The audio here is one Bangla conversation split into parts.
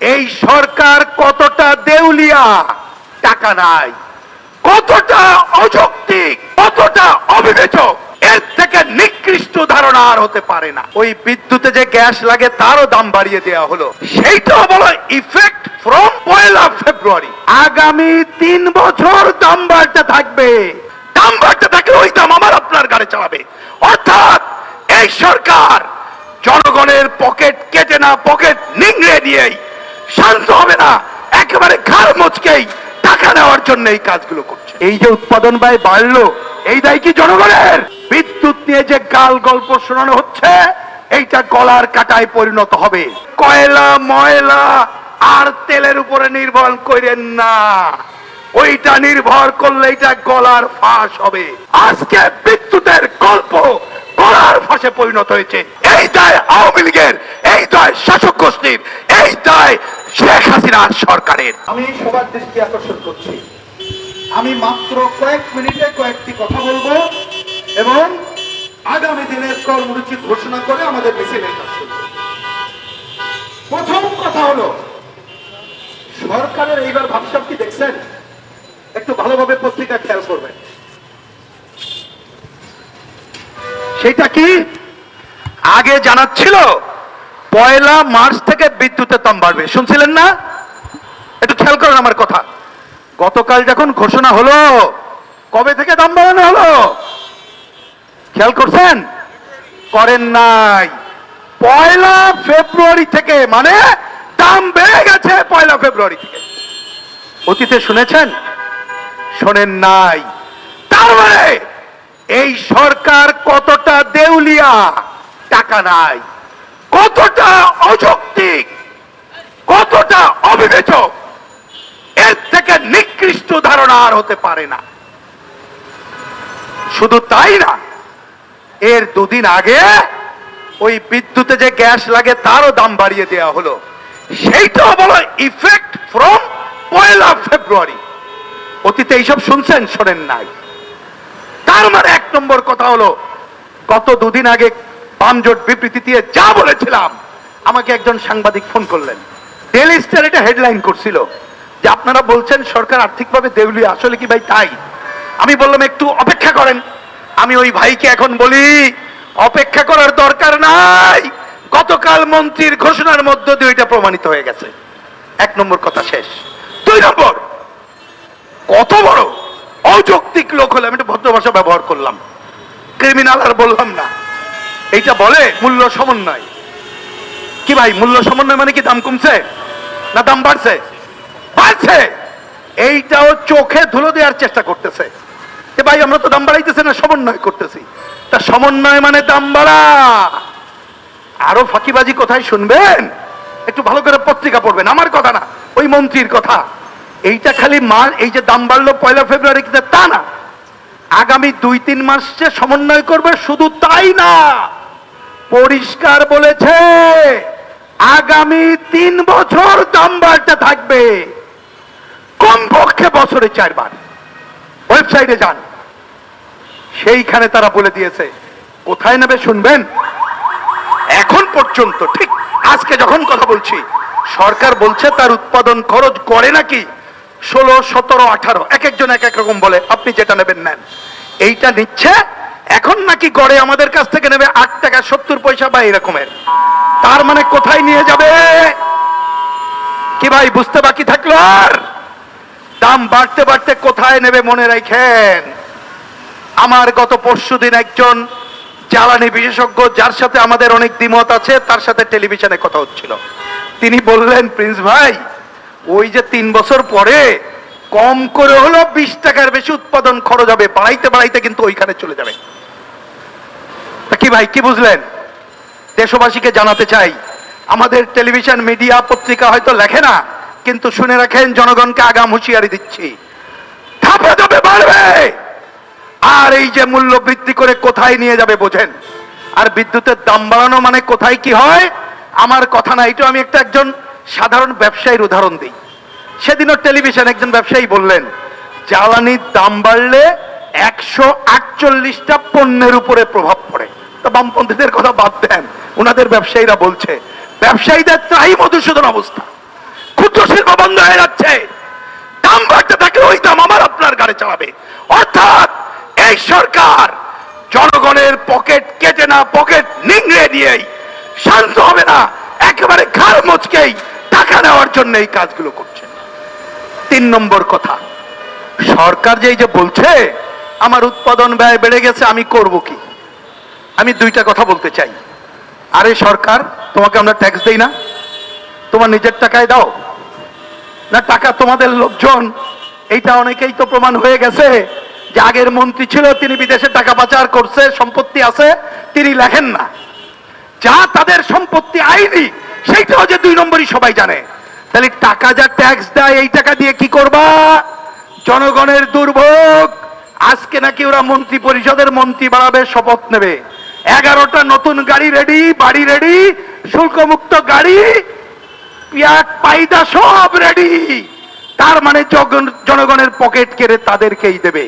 এই সরকার কতটা দেউলিয়া, টাকা নাই, কতটা অযৌক্তিক, কতটা অবিবেচক, এর থেকে নিকৃষ্ট ধারণা আর হতে পারে না। ওই বিদ্যুতে যে গ্যাস লাগে তারও দাম বাড়িয়ে দেওয়া হলো, সেইটাও বলো ইফেক্ট ফ্রম 1 ফেব্রুয়ারি। আগামী 3 বছর দাম বাড়তে থাকবে। দাম বাড়তে থাকলে ওই দাম আমার আপনার গাড়ি চালাবে। অর্থাৎ এই সরকার জনগণের পকেট কেটে না, পকেট নিংড়ে দিয়েই শান্ত হবে না, একেবারে ঘাড় মচকেই টাকা নেওয়ার জন্য এই কাজগুলো করছে। এই যে উৎপাদন ব্যয় বাড়লো, এই দায় কি জনগণের? বিদ্যুৎ নিয়ে যে গাল গল্প শোনানো হচ্ছে, এইটা গলার কাটায় পরিণত হবে। কয়লা, ময়লা আর তেলের উপরে নির্ভর করেন না, ওইটা নির্ভর করলে এটা গলার ফাঁস হবে। আজকে বিদ্যুতের গল্প গলার ফাঁসে পরিণত হয়েছে। এই দায় আওয়ামী লীগের, এই দায় শাসক গোষ্ঠীর, এই দায় শেখ হাসিনার সরকারের। আমি সবার দৃষ্টি আকর্ষণ করছি, আমি মাত্র কয়েক মিনিটে কয়েকটি কথা বলবো এবং আগামী দিনের কর্মসূচি ঘোষণা করে আমাদের মিছিলের কাজ শুরু করব। প্রথম কথা হলো, সরকারের এইবার ভাবসাব কি দেখছেন? একটু ভালোভাবে পত্রিকা খেয়াল করবেন। সেটা কি আগে জানাচ্ছিল 1 মার্চ থেকে বিদ্যুতের দাম বাড়বে, শুনছিলেন না? একটু খেয়াল করেন আমার কথা। গতকাল যখন ঘোষণা হলো, কবে থেকে দাম বাড়ানো হলো খেয়াল করছেন? করেন নাই। 1 ফেব্রুয়ারি থেকে, মানে দাম বেড়ে গেছে 1 ফেব্রুয়ারি থেকে। অতীতে শুনেছেন? শোনেন নাই। তার মানে এই সরকার কতটা দেউলিয়া, টাকা নাই, কতটা অযৌক্তিক, কতটা অবিবেচক, এর থেকে নিকৃষ্ট ধারণা আর হতে পারে না। শুধু তাই না, এর 2 দিন আগে ওই বিদ্যুতে যে গ্যাস লাগে তারও দাম বাড়িয়ে দেওয়া হলো, সেইটাও বলো ইফেক্ট ফ্রম 1 ফেব্রুয়ারি। অতীতে এইসব শুনছেন? শোনেন নাই। তার মানে 1 নম্বর কথা হলো, গত 2 দিন আগে বামজোট বিবৃতি দিয়ে যা বলেছিলাম, আমাকে একজন সাংবাদিক ফোন করলেন, ডেইলি স্টার এটা হেডলাইন করছিল যে আপনারা বলছেন সরকার আর্থিকভাবে দেউলিয়া, আসলে কি ভাই তাই? আমি বললাম একটু অপেক্ষা করেন। আমি ওই ভাইকে এখন বলি, অপেক্ষা করার দরকার নাই, গতকাল মন্ত্রীর ঘোষণার মধ্য দিয়ে এটা প্রমাণিত হয়ে গেছে। 1 নম্বর কথা শেষ। 2 নম্বর, কত বড় অযৌক্তিক লোক হলে, আমি একটু ভদ্র ভাষা ব্যবহার করলাম, ক্রিমিনাল আর বললাম না, এইটা বলে মূল্য সমন্বয়। কি ভাই, মূল্য সমন্বয় মানে কি দাম কমছে না দাম বাড়ছে? বাড়ছে। এইটাও চোখে ধুলো দেওয়ার চেষ্টা করতেছে যে ভাই আমরা তো দাম বাড়াইতেছি না, সমন্বয় করতেছি। তা সমন্বয় মানে দাম বাড়া। আরো ফাঁকিবাজি কোথায় শুনবেন? একটু ভালো করে পত্রিকা পড়বেন, আমার কথা না, ওই মন্ত্রীর কথা। এইটা খালি এই যে দাম বাড়লো 1 ফেব্রুয়ারি, কিন্তু তা না, আগামী 2-3 মাস যে সমন্বয় করবে, শুধু তাই না, পরিষ্কার বলেছে আগামী 3 বছর দাম বাড়তে থাকবে, কমপক্ষে বছরে 4 বার। ওয়েবসাইটে যান, সেইখানে তারা বলে দিয়েছে। কোথায় নেবে শুনবেন? এখন পর্যন্ত, ঠিক আজকে যখন কথা বলছি, সরকার বলছে তার উৎপাদন খরচ করে নাকি 16, 17, 18, এক একজন এক এক রকম বলে, আপনি যেটা নেবেন নেন। এইটা নিচ্ছে এখন নাকি গড়ে আমাদের কাছ থেকে নেবে 8 টাকা 70 পয়সা বা এরকমের। তার মানে কোথায় নিয়ে যাবে? কি ভাই বুঝতে বাকি থাকলো? আর দাম বাড়তে বাড়তে কোথায় নেবে মনে রাখেন। আমার গত পরশুদিন একজন জ্বালানি বিশেষজ্ঞ, যার সাথে আমাদের অনেক দ্বিমত আছে, তার সাথে টেলিভিশনে কথা হচ্ছিল। তিনি বললেন, প্রিন্স ভাই, ওই যে 3 বছর পরে কম করে হলো 20 টাকার বেশি উৎপাদন খরচ হবে, বাড়াইতে বাড়াইতে কিন্তু ওইখানে চলে যাবে। কি ভাই, কি বুঝলেন? দেশবাসীকে জানাতে চাই, আমাদের টেলিভিশন, মিডিয়া, পত্রিকা হয়তো লেখে না, কিন্তু শুনে রাখেন, জনগণকে আগাম হুঁশিয়ারি দিচ্ছি, ধাপে ধাপে বাড়বে। আর এই যে মূল্য বৃদ্ধি করে কোথায় নিয়ে যাবে বোঝেন। আর বিদ্যুতের দাম বাড়ানো মানে কোথায় কি হয়, আমার কথা না, এটা আমি একজন সাধারণ ব্যবসায়ীর উদাহরণ দিই। সেদিনও টেলিভিশন একজন ব্যবসায়ী বললেন, জ্বালানির দাম বাড়লে 148টা পণ্যের উপরে প্রভাব পড়ে। তো বামপন্থীদের কথা বাদ দেন, ওনাদের ব্যবসায়ীরা বলছে, ব্যবসায়ীদের ত্রাহি মধুসূদন অবস্থা। বন্ধ হয়ে যাচ্ছে। দাম বাড়তে থাকলে ওই দাম আমার আপনার গাড়ি চালাবে। অর্থাৎ এই সরকার জনগণের পকেট কেটে না, পকেট নিংড়ে দিয়েই শান্ত হবে না, একেবারে ঘাড় মচকেই টাকা নেওয়ার জন্য এই কাজগুলো করছে। 3 নম্বর কথা, সরকার যে বলছে আমার উৎপাদন ব্যয় বেড়ে গেছে, আমি করব কি? আমি 2টা কথা বলতে চাই। আরে সরকার, তোমাকে আমরা ট্যাক্স দেই না? তোমার নিজের টাকায় দাও না টাকা তোমাদের লোকজন? এইটা অনেকেই তো প্রমাণ হয়ে গেছে যে আগের মন্ত্রী ছিল, তিনি বিদেশে টাকা পাচার করছে, সম্পত্তি আছে, তিনি লেখেন না। যা তাদের সম্পত্তি আইনি, সেইটাও যে 2 নম্বরই সবাই জানে। তাহলে টাকা যা ট্যাক্স দেয়, এই টাকা দিয়ে কি করবা? জনগণের দুর্ভোগ। আজকে নাকি ওরা মন্ত্রী পরিষদের মন্ত্রী বাড়াবে, শপথ নেবে। 11টা নতুন গাড়ি রেডি, বাড়ি রেডি, শুল্কমুক্ত গাড়ি, পিয়াক পাইদা সব রেডি। তার মানে জনগণের পকেট কেড়ে তাদেরকেই দেবে,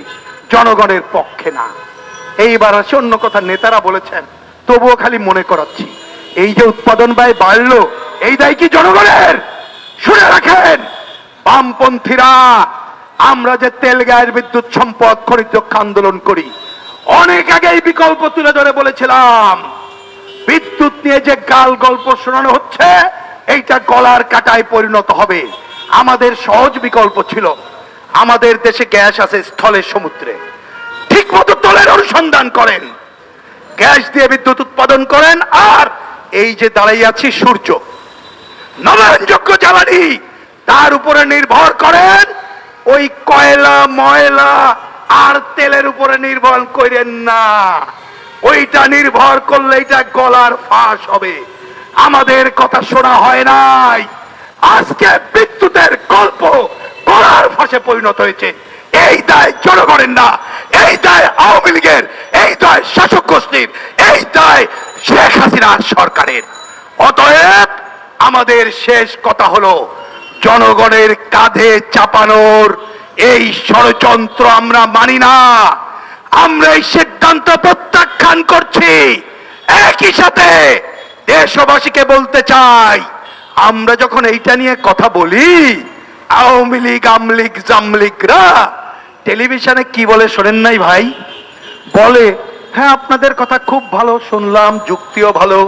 জনগণের পক্ষে না। এইবার আসে অন্য কথা, নেতারা বলেছেন, তবুও খালি মনে করাচ্ছি, এই যে উৎপাদন ব্যয় বাড়লো, এই দায় কি জনগণের? শুনে রাখেন বামপন্থীরা, আমরা যে তেল গ্যাস বিদ্যুৎ সম্পদ খনিজ রক্ষা আন্দোলন করি, অনেক আগেই বিকল্প তুলে ধরে বলেছিলাম, বিদ্যুৎ নিয়ে যে গাল গল্প শোনানো হচ্ছে, এইটা গলার কাটায় পরিণত হবে। আমাদের সহজ বিকল্প ছিল, আমাদের দেশে গ্যাস আছে স্থলে, সমুদ্রে, ঠিক মতো তলের অনুসন্ধান করেন, গ্যাস দিয়ে বিদ্যুৎ উৎপাদন করেন। আর এই যে দাঁড়িয়ে আছি সূর্য, নবায়নযোগ্য জ্বালানি, তার উপরে নির্ভর করেন। ওই কয়লা ময়লা আর তেলের উপরে নির্ভর করেন না, ওইটা নির্ভর করলে এটা গলার ফাঁস হবে। আমাদের কথা শোনা হয় নাই, আজকে বিদ্যুতের গল্প গলার ফাঁসে পরিণত হয়েছে। এই দায় জনগণের না, এই দায় আওয়ামী লীগের, এই দায় শাসক গোষ্ঠীর, এই দায় শেখ হাসিনার সরকারের। অতএব আমাদের শেষ কথা হলো, জনগণের কাঁধে চাপানোর এই ষড়যন্ত্র আমরা মানি না। আমরা এই সিদ্ধান্ত প্রত্যাখ্যান করছি। একই সাথে দেশবাসীকে বলতে চাই, আমরা যখন এইটা নিয়ে কথা বলি, আওয়ামী লীগ, আমলিগ, জামলিগরা টেলিভিশনে কি বলে শোনেন নাই ভাই? বলে, হ্যাঁ আপনাদের কথা খুব ভালো শুনলাম, যুক্তিও ভালো,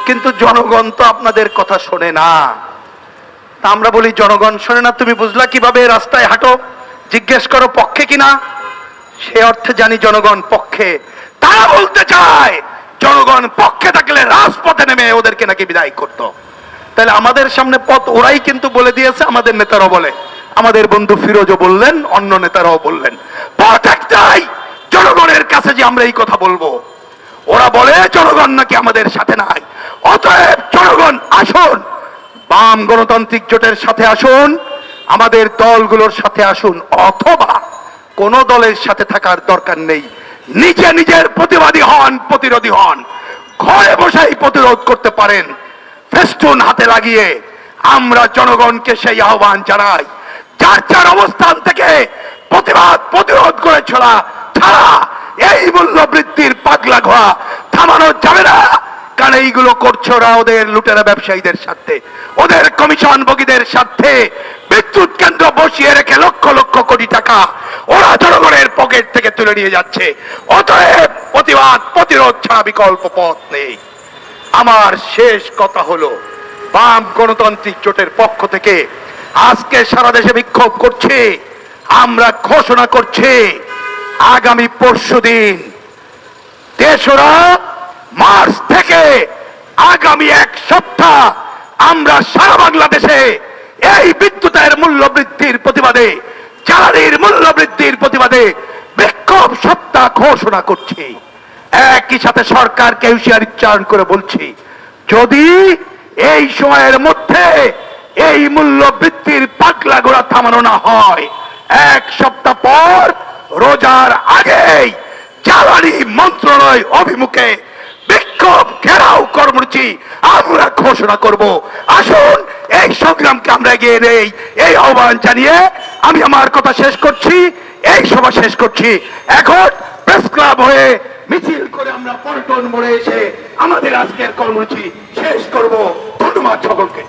কিন্তু জনগণ তো আপনাদের কথা শোনে না। তা আমরা বলি, জনগণ শোনে না তুমি বুঝলা কিভাবে? রাস্তায় হাঁটো, জিজ্ঞেস করো পক্ষে কিনা। সে অর্থে জানি জনগণ পক্ষে। তারা বলতে চায় জনগণ পক্ষে থাকলে রাজপথে নেমে ওদেরকে নাকি বিদায় করতো। তাহলে আমাদের সামনে পথ ওরাই কিন্তু বলে দিয়েছে, আমাদের নেতারাও বলে, আমাদের বন্ধু ফিরোজও বললেন, অন্য নেতারাও বললেন, পথ একটাই, জনগণের কাছে যে আমরা এই কথা বলবো। ওরা বলে জনগণ নাকি আমাদের সাথে নাই। অতএব জনগণ আসুন, বাম গণতান্ত্রিক জোটের সাথে আসুন, আমাদের দলগুলোর সাথে আসুন, অথবা কোন দলের সাথে থাকার দরকার নেই। নিজে নিজের প্রতিবাদী হন, প্রতিরোধী হন, ঘরে বসেই প্রতিরোধ করতে পারেন। ফেস্টুন হাতে লাগিয়ে আমরা জনগণকে সেই আহ্বান জানাই, যার যার অবস্থান থেকে প্রতিবাদ প্রতিরোধ করে চলা ছাড়া এই মূল্য বৃদ্ধির পাগলা ঘোড়া থামানো যাবে না। কারণ এইগুলো করছে ওরা ওদের লুটেরা ব্যবসায়ীদের স্বার্থে, ওদের কমিশন ভোগীদের স্বার্থে। বিদ্যুৎ কেন্দ্র বসিয়ে রেখে লক্ষ লক্ষ কোটি টাকা ওরা জনগণের পকেট থেকে তুলে নিয়ে যাচ্ছে। অতএব প্রতিবাদ প্রতিরোধ ছাড়া বিকল্প পথ নেই। আমার শেষ কথা হলো, বাম গণতান্ত্রিক জোটের পক্ষ থেকে আজকে সারা দেশে বিক্ষোভ করছে। আমরা ঘোষণা করছি, আগামী পরশুদিন 3রা মার্চ থেকে আগামী 1 সপ্তাহ আমরা সারা বাংলাদেশে এই বিদ্যুতের মূল্য বৃদ্ধির প্রতিবাদে, জ্বালানির মূল্য বৃদ্ধির প্রতিবাদে বিক্ষোভ সপ্তাহ ঘোষণা করছি। একই সাথে সরকারকে হুঁশিয়ারি উচ্চারণ করে বলছি, যদি এই সময়ের মধ্যে এই মূল্য বৃদ্ধির পাগলা ঘোড়া থামানো না হয়, 1 সপ্তাহ পর রোজার আগেই জ্বালানি মন্ত্রণালয় অভিমুখে বিক্ষোভ ঘেরাও কর্মসূচি আমরা ঘোষণা করব। আসুন এই সংগ্রামকে আমরা এগিয়ে নেই, এই আহ্বান জানিয়ে আমি আমার কথা শেষ করছি, এই সভা শেষ করছি। এখন প্রেস ক্লাব হয়ে মিছিল করে আমরা পল্টন মোড়ে এসে আমাদের আজকের কর্মসূচি শেষ করব। ধন্যবাদ সকলকে।